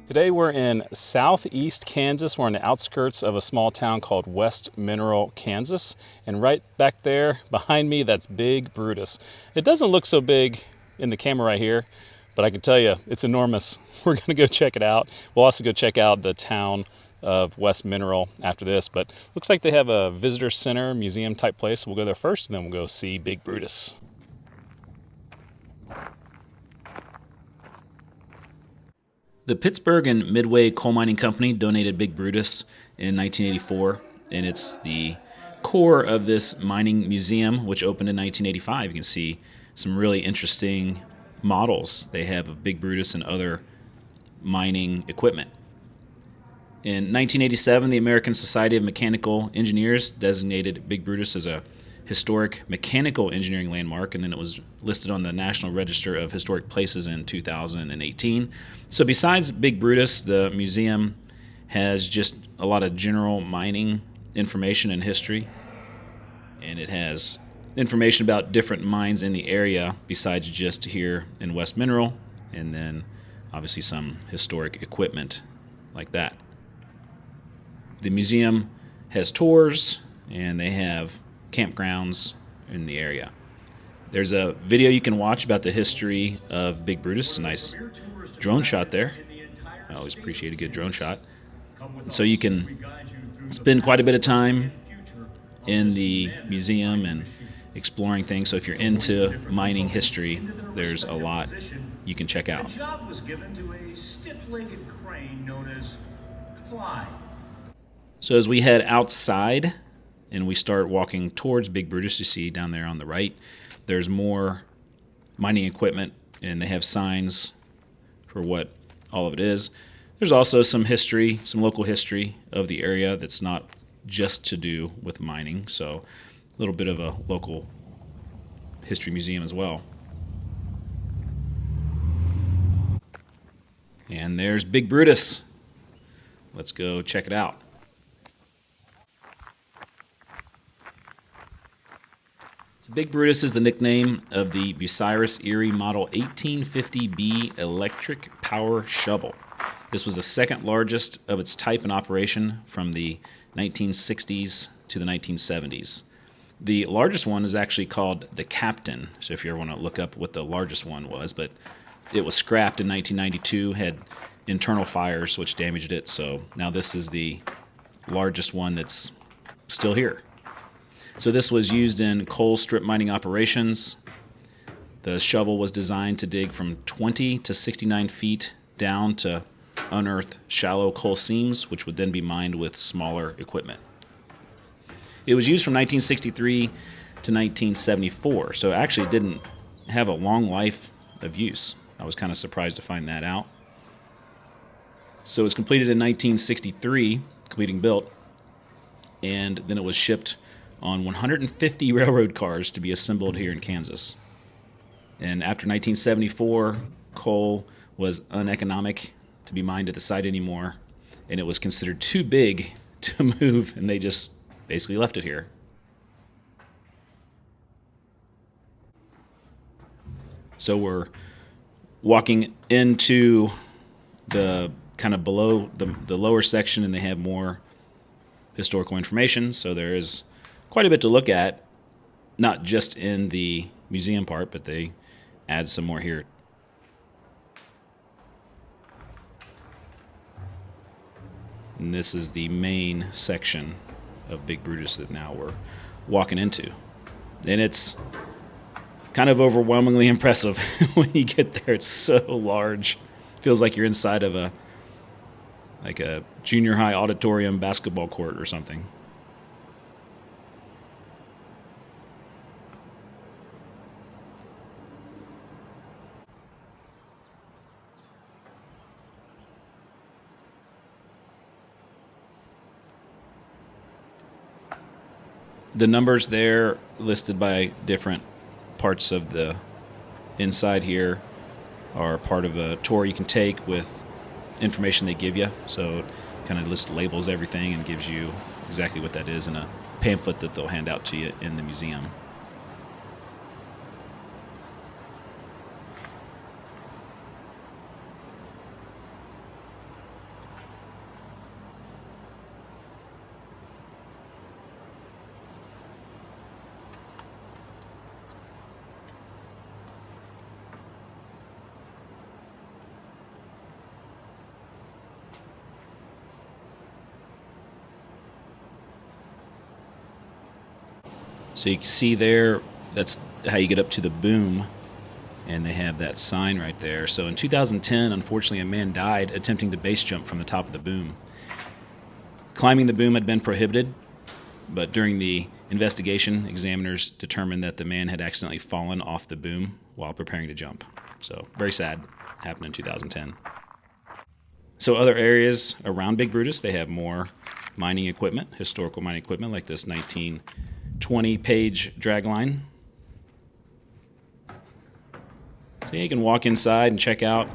Today we're in southeast Kansas. We're on the outskirts of a small town called West Mineral, Kansas. And right back there behind me, that's Big Brutus. It doesn't look so big in the camera right here, but I can tell you it's enormous. We're gonna go check it out. We'll also go check out the town of West Mineral after this, but looks like they have a visitor center, museum type place. We'll go there first and then we'll go see Big Brutus. The Pittsburgh and Midway Coal Mining Company donated Big Brutus in 1984, and it's the core of this mining museum, which opened in 1985. You can see some really interesting models they have of Big Brutus and other mining equipment. In 1987, the American Society of Mechanical Engineers designated Big Brutus as a historic mechanical engineering landmark, and then it was listed on the National Register of Historic Places in 2018. So besides Big Brutus, the museum has just a lot of general mining information and history, and it has information about different mines in the area besides just here in West Mineral, and then obviously some historic equipment like that. The museum has tours, and they have campgrounds in the area. There's a video you can watch about the history of Big Brutus. A nice drone shot there. I always appreciate a good drone shot. And so you can spend quite a bit of time in the museum and exploring things. So if you're into mining history, there's a lot you can check out. The job was given to a stiff-legged crane known as Clyde. So as we head outside and we start walking towards Big Brutus, you see down there on the right, there's more mining equipment, and they have signs for what all of it is. There's also some history, some local history of the area that's not just to do with mining, so a little bit of a local history museum as well. And there's Big Brutus. Let's go check it out. Big Brutus is the nickname of the Bucyrus Erie Model 1850B electric power shovel. This was the second largest of its type in operation from the 1960s to the 1970s. The largest one is actually called the Captain, so if you ever want to look up what the largest one was, but it was scrapped in 1992, had internal fires which damaged it, so now this is the largest one that's still here. So this was used in coal strip mining operations. The shovel was designed to dig from 20 to 69 feet down to unearth shallow coal seams, which would then be mined with smaller equipment. It was used from 1963 to 1974, so actually it didn't have a long life of use. I was kind of surprised to find that out. So it was completed in 1963, completing built, and then it was shipped on 150 railroad cars to be assembled here in Kansas. And after 1974, coal was uneconomic to be mined at the site anymore, and it was considered too big to move, and they just basically left it here. So we're walking into the kind of below the lower section, and they have more historical information, so there is quite a bit to look at, not just in the museum part, but they add some more here. And this is the main section of Big Brutus that now we're walking into. And it's kind of overwhelmingly impressive when you get there. It's so large. Feels like you're inside of a junior high auditorium basketball court or something. The numbers there listed by different parts of the inside here are part of a tour you can take with information they give you. So it kind of labels everything and gives you exactly what that is in a pamphlet that they'll hand out to you in the museum. So you can see there, that's how you get up to the boom, and they have that sign right there. So in 2010, unfortunately, a man died attempting to base jump from the top of the boom. Climbing the boom had been prohibited, but during the investigation, examiners determined that the man had accidentally fallen off the boom while preparing to jump. So very sad. Happened in 2010. So other areas around Big Brutus, they have more mining equipment, historical mining equipment, like this 1920-page dragline. So you can walk inside and check out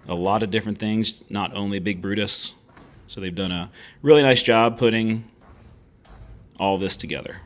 a lot of different things, not only Big Brutus. So they've done a really nice job putting all this together.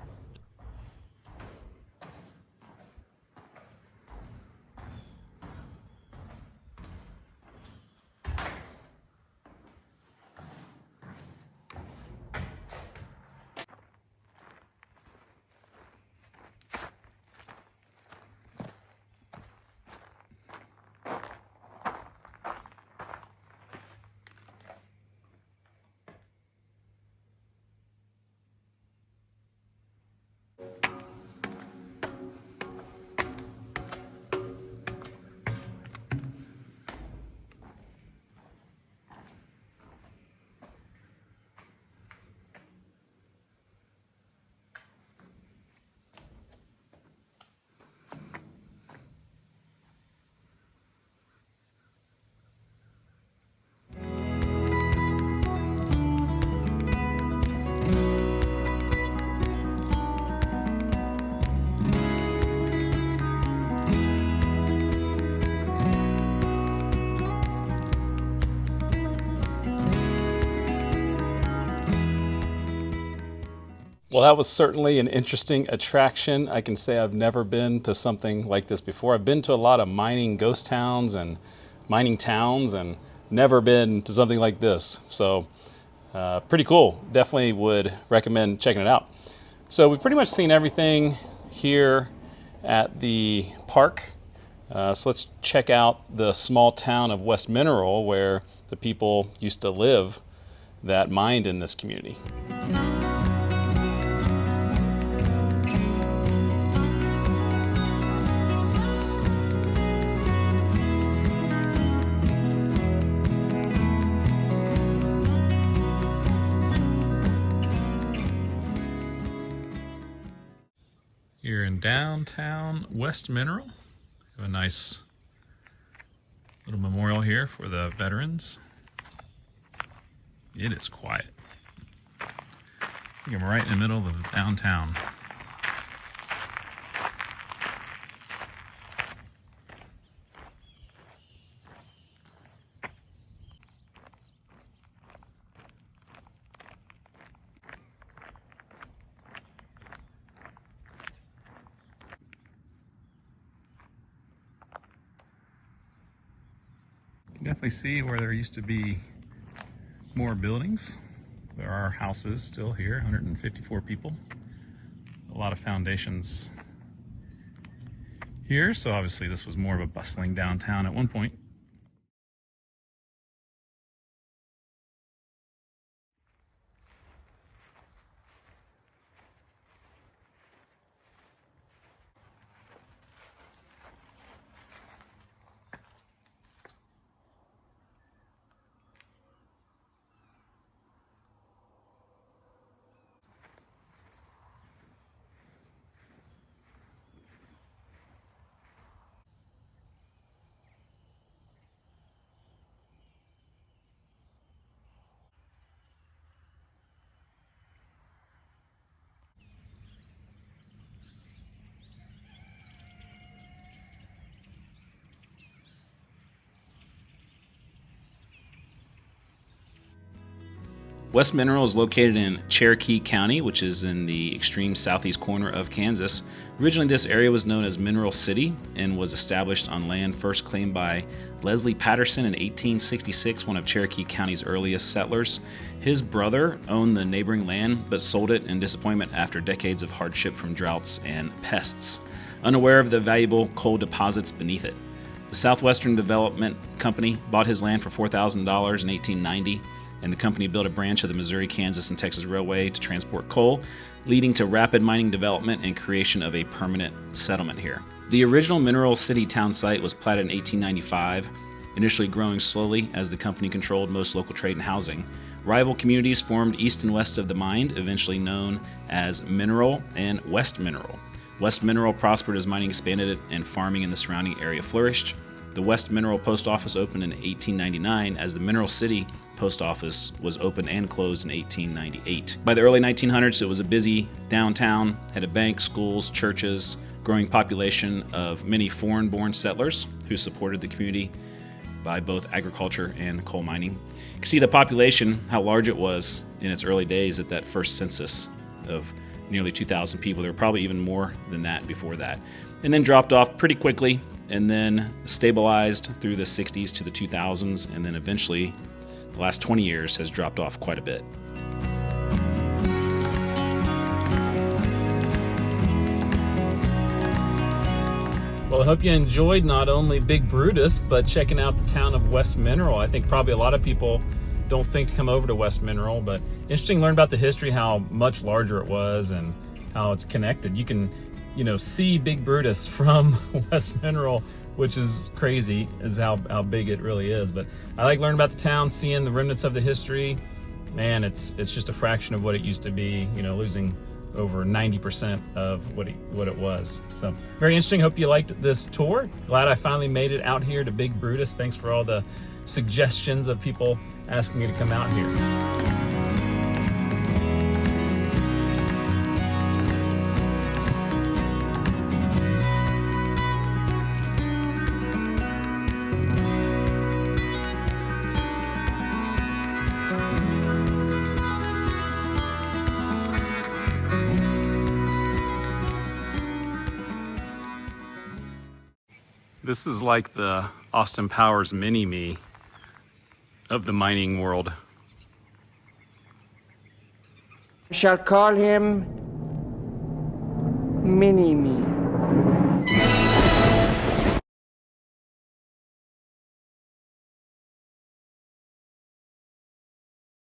Well, that was certainly an interesting attraction. I can say I've never been to something like this before. I've been to a lot of mining ghost towns and mining towns and never been to something like this. So pretty cool. Definitely would recommend checking it out. So we've pretty much seen everything here at the park. So let's check out the small town of West Mineral where the people used to live that mined in this community. Here in downtown West Mineral, have a nice little memorial here for the veterans. It is quiet. I think I'm right in the middle of downtown. Definitely see where there used to be more buildings. There are houses still here, 154 people. A lot of foundations here, so obviously this was more of a bustling downtown at one point. West Mineral is located in Cherokee County, which is in the extreme southeast corner of Kansas. Originally, this area was known as Mineral City and was established on land first claimed by Leslie Patterson in 1866, one of Cherokee County's earliest settlers. His brother owned the neighboring land, but sold it in disappointment after decades of hardship from droughts and pests, unaware of the valuable coal deposits beneath it. The Southwestern Development Company bought his land for $4,000 in 1890. and the company built a branch of the Missouri, Kansas, and Texas Railway to transport coal, leading to rapid mining development and creation of a permanent settlement here. The original Mineral City town site was platted in 1895, initially growing slowly as the company controlled most local trade and housing. Rival communities formed east and west of the mine, eventually known as Mineral and West Mineral. West Mineral prospered as mining expanded and farming in the surrounding area flourished. The West Mineral Post Office opened in 1899 as the Mineral City Post Office was opened and closed in 1898. By the early 1900s, it was a busy downtown, had a bank, schools, churches, growing population of many foreign-born settlers who supported the community by both agriculture and coal mining. You can see the population, how large it was in its early days at that first census of nearly 2,000 people. There were probably even more than that before that. And then dropped off pretty quickly and then stabilized through the 60s to the 2000s, and then eventually the last 20 years has dropped off quite a bit. Well, I hope you enjoyed not only Big Brutus, but checking out the town of West Mineral. I think probably a lot of people don't think to come over to West Mineral, but interesting to learn about the history, how much larger it was and how it's connected. You can, see Big Brutus from West Mineral, which is crazy, is how big it really is. But I like learning about the town, seeing the remnants of the history. Man, it's just a fraction of what it used to be, losing over 90% of what it was. So very interesting. Hope you liked this tour. Glad I finally made it out here to Big Brutus. Thanks for all the suggestions of people asking me to come out here. This is like the Austin Powers mini-me of the mining world. Shall call him Mini-Me.